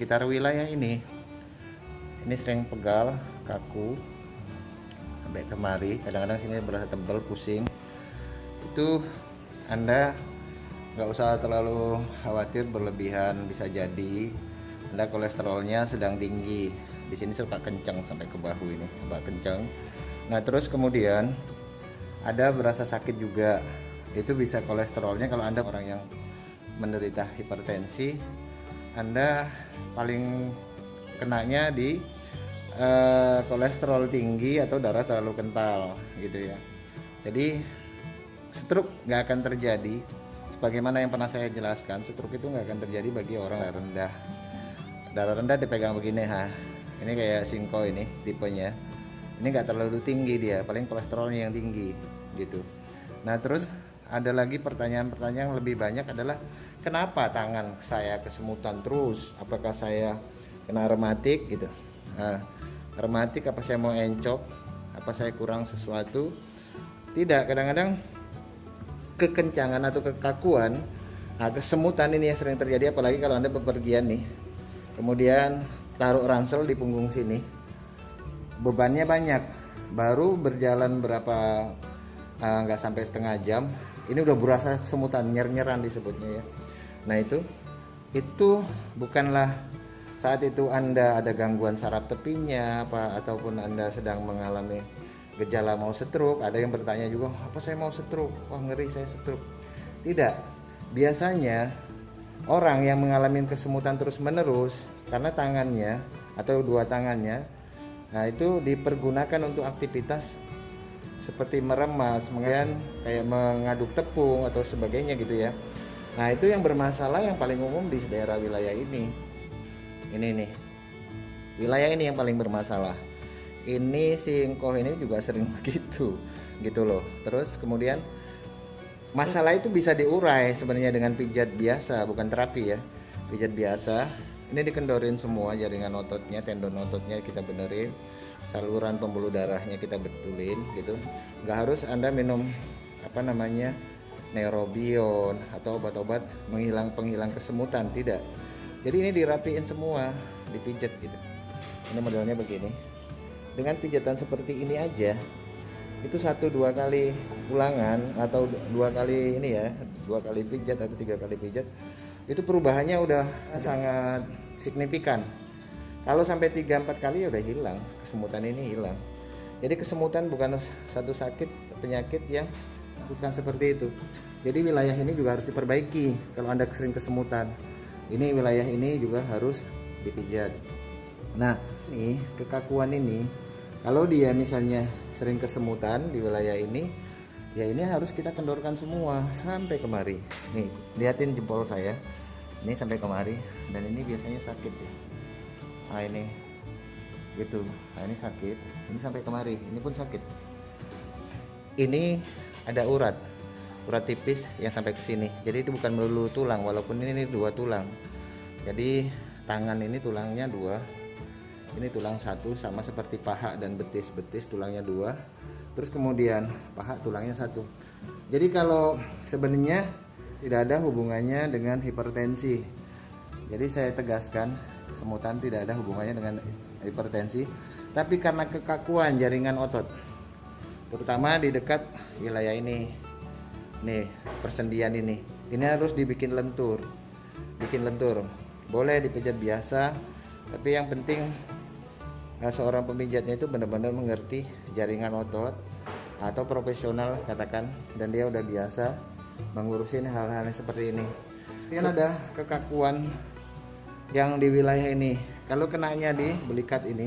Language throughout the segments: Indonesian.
sekitar wilayah ini sering pegal, kaku sampai kemari, kadang-kadang sini berasa tebal, pusing. Itu Anda nggak usah terlalu khawatir berlebihan, bisa jadi Anda kolesterolnya sedang tinggi. Di sini suka kencang sampai ke bahu ini, agak kencang. Nah terus kemudian ada berasa sakit juga, itu bisa kolesterolnya. Kalau Anda orang yang menderita hipertensi, Anda paling kenanya di kolesterol tinggi atau darah terlalu kental gitu ya. Jadi stroke nggak akan terjadi sebagaimana yang pernah saya jelaskan. Stroke itu nggak akan terjadi bagi orang darah rendah. Darah rendah dipegang begini, ini kayak Singko ini tipenya. Ini nggak terlalu tinggi dia, paling kolesterolnya yang tinggi gitu. Nah terus ada lagi pertanyaan-pertanyaan yang lebih banyak adalah kenapa tangan saya kesemutan terus? Apakah saya kena rematik gitu? Nah, rematik apa saya mau encok? Apa saya kurang sesuatu? Tidak, kadang-kadang kekencangan atau kekakuan, kesemutan ini yang sering terjadi apalagi kalau Anda bepergian nih. Kemudian taruh ransel di punggung sini. Bebannya banyak. Baru berjalan berapa nggak sampai setengah jam, ini udah berasa kesemutan, nyer-nyeran disebutnya ya. Nah itu bukanlah saat itu Anda ada gangguan saraf tepinya ataupun Anda sedang mengalami gejala mau stroke. Ada yang bertanya juga, apa saya mau stroke? Wah ngeri saya stroke. Tidak, biasanya orang yang mengalami kesemutan terus menerus karena tangannya atau dua tangannya, nah itu dipergunakan untuk aktivitas seperti meremas, kemudian kayak mengaduk tepung atau sebagainya gitu ya. Nah itu yang bermasalah yang paling umum di daerah wilayah ini nih, wilayah ini yang paling bermasalah. Ini Singko ini juga sering begitu gitu loh. Terus kemudian masalah itu bisa diurai sebenarnya dengan pijat biasa, bukan terapi ya, pijat biasa. Ini dikendorin semua jaringan ototnya, tendon ototnya kita benerin, saluran pembuluh darahnya kita betulin gitu. Nggak harus Anda minum Neurobion atau obat-obat penghilang kesemutan, tidak. Jadi ini dirapiin semua, dipijat gitu. Ini modelnya begini. Dengan pijatan seperti ini aja, itu 1-2 kali ulangan atau 2 kali ini ya, 2 kali pijat atau 3 kali pijat, itu perubahannya udah sangat signifikan. Kalau sampai 3-4 kali ya udah hilang, kesemutan ini hilang. Jadi kesemutan bukan satu penyakit yang bukan seperti itu. Jadi wilayah ini juga harus diperbaiki. Kalau Anda sering kesemutan, ini wilayah ini juga harus dipijat. Nah, ini kekakuan ini, kalau dia misalnya sering kesemutan di wilayah ini, ya ini harus kita kendorkan semua sampai kemari. Nih, lihatin jempol saya. Ini sampai kemari dan ini biasanya sakit ya. Nah ini gitu. Nah ini sakit. Ini sampai kemari. Ini pun sakit. Ini ada urat tipis yang sampai ke sini. Jadi itu bukan melulu tulang, walaupun ini 2 tulang. Jadi tangan ini tulangnya 2. Ini tulang 1, sama seperti paha dan betis tulangnya 2. Terus kemudian paha tulangnya 1. Jadi kalau sebenarnya tidak ada hubungannya dengan hipertensi. Jadi saya tegaskan, kesemutan tidak ada hubungannya dengan hipertensi, tapi karena kekakuan jaringan otot, terutama di dekat wilayah ini, nih persendian ini harus dibikin lentur, boleh dipijat biasa, tapi yang penting seorang pemijatnya itu benar-benar mengerti jaringan otot atau profesional katakan, dan dia udah biasa mengurusin hal-hal seperti ini. Kemudian ada kekakuan yang di wilayah ini. Kalau kenanya di belikat ini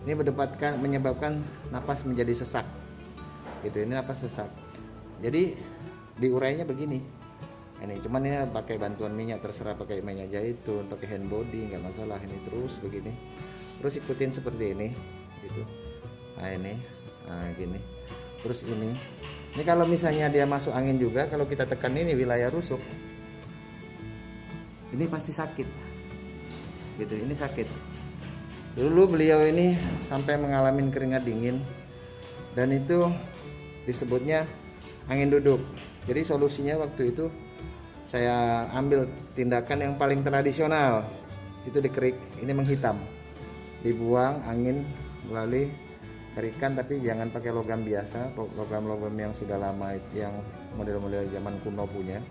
menyebabkan napas menjadi sesak. Gitu, ini napas sesak. Jadi diurainya begini. Ini cuman ini pakai bantuan minyak, terserah pakai minyak zaitun, pakai hand body, nggak masalah. Ini terus begini. Terus ikutin seperti ini gitu. Nah ini, gini. Terus ini kalau misalnya dia masuk angin juga, kalau kita tekan ini wilayah rusuk, ini pasti sakit gitu. Ini sakit. Dulu beliau ini sampai mengalami keringat dingin, dan itu disebutnya angin duduk. Jadi solusinya waktu itu saya ambil tindakan yang paling tradisional, itu dikerik, ini menghitam, dibuang angin melalui kerikan, tapi jangan pakai logam biasa, logam-logam yang sudah lama, yang model-model zaman kuno punya.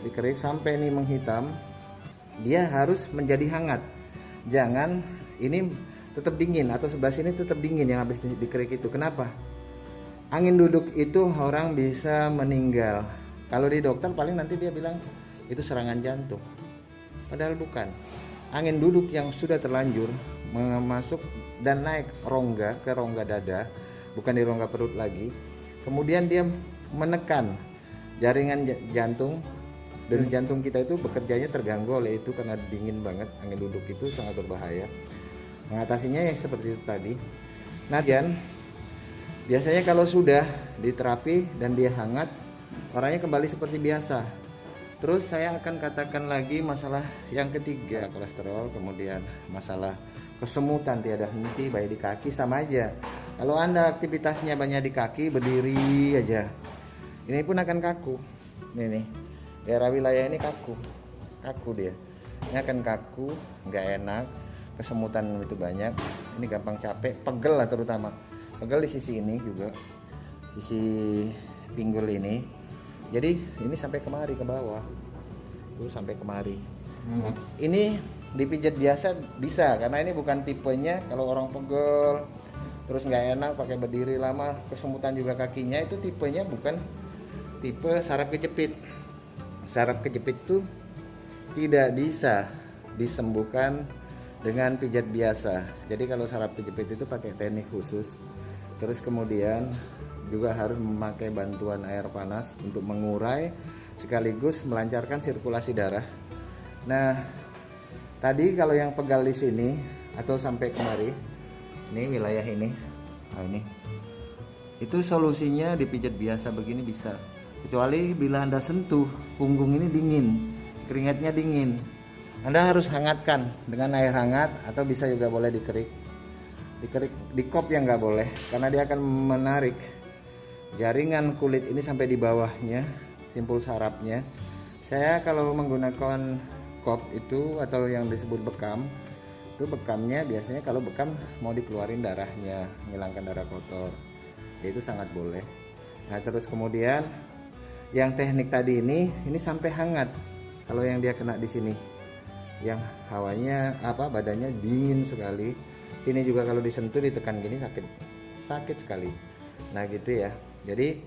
Dikerik sampai ini menghitam, dia harus menjadi hangat, jangan ini tetap dingin atau sebelah sini tetap dingin yang habis dikerik itu. Kenapa? Angin duduk itu orang bisa meninggal. Kalau di dokter paling nanti dia bilang itu serangan jantung, padahal bukan. Angin duduk yang sudah terlanjur masuk dan naik rongga ke rongga dada, bukan di rongga perut lagi. Kemudian dia menekan jaringan jantung, dan jantung kita itu bekerjanya terganggu oleh itu karena dingin banget. Angin duduk itu sangat berbahaya. Mengatasinya ya seperti itu tadi. Nah, biasanya kalau sudah diterapi dan dia hangat, orangnya kembali seperti biasa. Terus saya akan katakan lagi masalah yang ketiga, kolesterol, kemudian masalah kesemutan tiada henti baik di kaki, sama aja. Kalau Anda aktivitasnya banyak di kaki, berdiri aja, ini pun akan kaku. Ini nih, daerah wilayah ini kaku dia. Ini akan kaku, nggak enak, kesemutan itu banyak. Ini gampang capek, pegel lah terutama. Pegel di sisi ini juga, sisi pinggul ini. Jadi ini sampai kemari ke bawah, tuh sampai kemari. Ini dipijat biasa bisa, karena ini bukan tipenya. Kalau orang pegel terus nggak enak pakai berdiri lama, kesemutan juga kakinya, itu tipenya bukan tipe saraf kejepit. Saraf kejepit itu tidak bisa disembuhkan dengan pijat biasa. Jadi kalau saraf kejepit itu pakai teknik khusus. Terus kemudian juga harus memakai bantuan air panas untuk mengurai sekaligus melancarkan sirkulasi darah. Nah, tadi kalau yang pegal di sini atau sampai kemari, ini wilayah ini, nah ini, itu solusinya dipijat biasa begini bisa. Kecuali bila Anda sentuh punggung ini dingin, keringatnya dingin, Anda harus hangatkan dengan air hangat, atau bisa juga boleh dikerik. Dikerik di kop yang nggak boleh, karena dia akan menarik jaringan kulit ini sampai di bawahnya, simpul sarafnya. Saya kalau menggunakan kop itu atau yang disebut bekam, itu bekamnya biasanya kalau bekam mau dikeluarin darahnya, menghilangkan darah kotor, ya itu sangat boleh. Nah, terus kemudian yang teknik tadi ini sampai hangat. Kalau yang dia kena di sini, yang hawanya badannya dingin sekali, sini juga kalau disentuh ditekan gini sakit sekali. Nah gitu ya. Jadi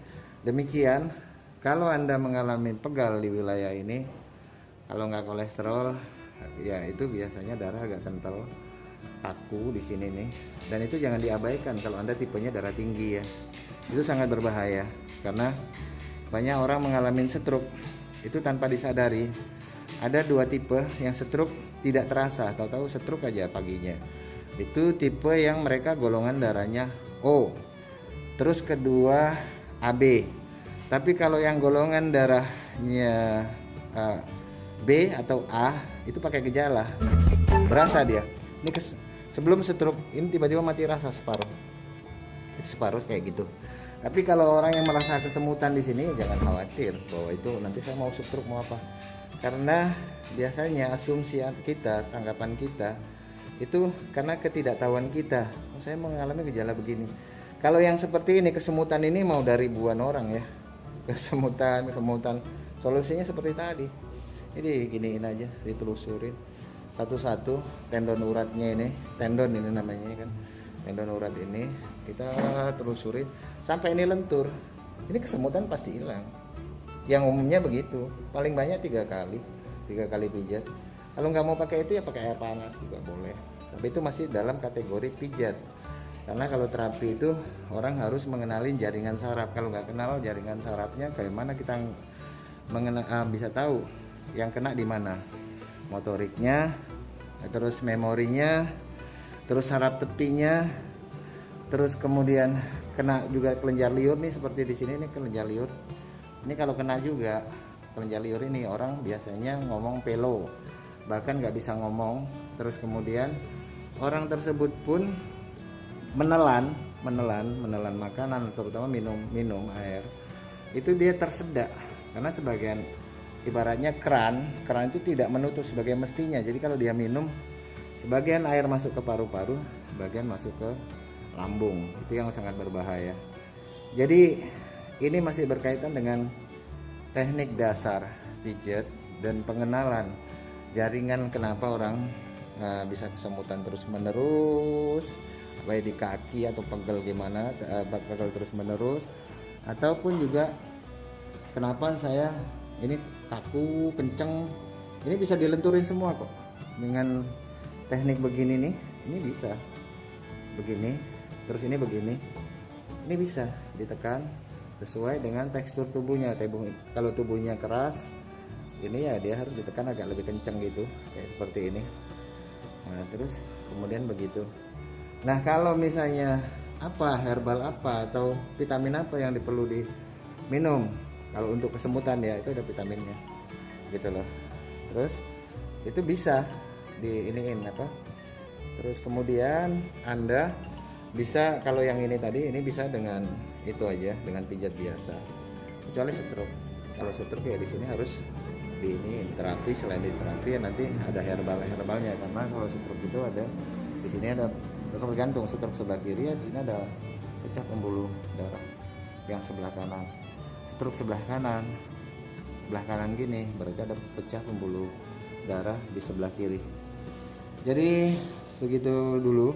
demikian, kalau Anda mengalami pegal di wilayah ini, kalau nggak kolesterol, ya itu biasanya darah agak kental, kaku di sini nih. Dan itu jangan diabaikan kalau Anda tipenya darah tinggi ya. Itu sangat berbahaya, karena banyak orang mengalami stroke itu tanpa disadari. Ada dua tipe, yang stroke tidak terasa, tahu-tahu stroke aja paginya. Itu tipe yang mereka golongan darahnya O. Terus kedua AB. Tapi kalau yang golongan darahnya B atau A itu pakai gejala. Berasa dia. Ini sebelum stroke ini tiba-tiba mati rasa separuh. Itu separuh kayak gitu. Tapi kalau orang yang merasa kesemutan di sini, jangan khawatir bahwa itu nanti saya mau stroke mau apa. Karena biasanya asumsi kita, tanggapan kita itu karena ketidaktahuan kita. Oh, saya mengalami gejala begini. Kalau yang seperti ini, kesemutan ini mau dari ribuan orang ya. Kesemutan. Solusinya seperti tadi. Jadi giniin aja, ditelusurin satu-satu tendon uratnya ini. Tendon ini namanya kan. Tendon urat ini kita telusurin sampai ini lentur. Ini kesemutan pasti hilang. Yang umumnya begitu. Paling banyak 3 kali pijat. Kalau nggak mau pakai itu ya pakai air panas juga boleh. Tapi itu masih dalam kategori pijat. Karena kalau terapi itu orang harus mengenali jaringan saraf. Kalau nggak kenal jaringan sarafnya, kayak mana kita bisa tahu yang kena di mana? Motoriknya, terus memorinya, terus saraf tepinya, terus kemudian kena juga kelenjar liur nih, seperti di sini nih kelenjar liur. Ini kalau kena juga kelenjar liur ini, orang biasanya ngomong pelo, bahkan nggak bisa ngomong. Terus kemudian orang tersebut pun menelan makanan, terutama minum air, itu dia tersedak karena sebagian ibaratnya keran itu tidak menutup sebagai mestinya. Jadi kalau dia minum Sebagian air masuk ke paru-paru, sebagian masuk ke lambung. Itu yang sangat berbahaya. Jadi ini masih berkaitan dengan teknik dasar pijat dan pengenalan jaringan kenapa orang bisa kesemutan terus menerus, baik di kaki atau pegel gimana, pegel terus menerus, ataupun juga kenapa saya ini kaku kenceng. Ini bisa dilenturin semua kok dengan teknik begini nih. Ini bisa begini, terus ini begini, ini bisa ditekan sesuai dengan tekstur tubuhnya. Kalau tubuhnya keras, ini ya dia harus ditekan agak lebih kenceng gitu, kayak seperti ini. Nah terus kemudian begitu. Nah kalau misalnya apa herbal apa atau vitamin apa yang perlu diminum, kalau untuk kesemutan ya itu ada vitaminnya gitu loh. Terus itu bisa diiniin apa. Terus kemudian Anda bisa, kalau yang ini tadi ini bisa dengan itu aja, dengan pijat biasa. Kecuali stroke. Kalau stroke ya di sini harus di ini terapi. Selain di terapi ya nanti ada herbalnya, karena kalau stroke itu ada di sini ada, tergantung stroke sebelah kiri ya, di sini ada pecah pembuluh darah yang sebelah kanan. Stroke sebelah kanan gini berarti ada pecah pembuluh darah di sebelah kiri. Jadi segitu dulu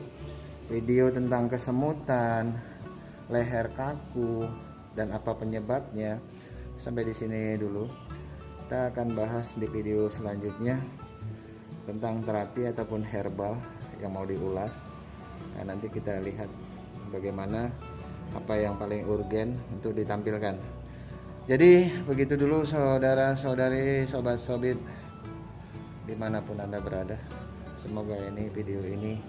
video tentang kesemutan, leher kaku dan apa penyebabnya. Sampai di sini dulu. Kita akan bahas di video selanjutnya tentang terapi ataupun herbal yang mau diulas. Nah, nanti kita lihat bagaimana apa yang paling urgen untuk ditampilkan. Jadi begitu dulu saudara-saudari, sobat-sobit dimanapun Anda berada. Semoga ini video ini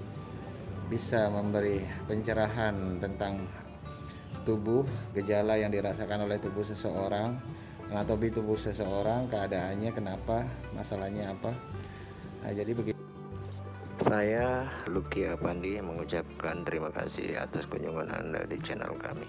bisa memberi pencerahan tentang tubuh, gejala yang dirasakan oleh tubuh seseorang, anatomi tubuh seseorang, keadaannya kenapa, masalahnya apa. Nah, jadi begitu. Saya Lucky Apandi mengucapkan terima kasih atas kunjungan Anda di channel kami.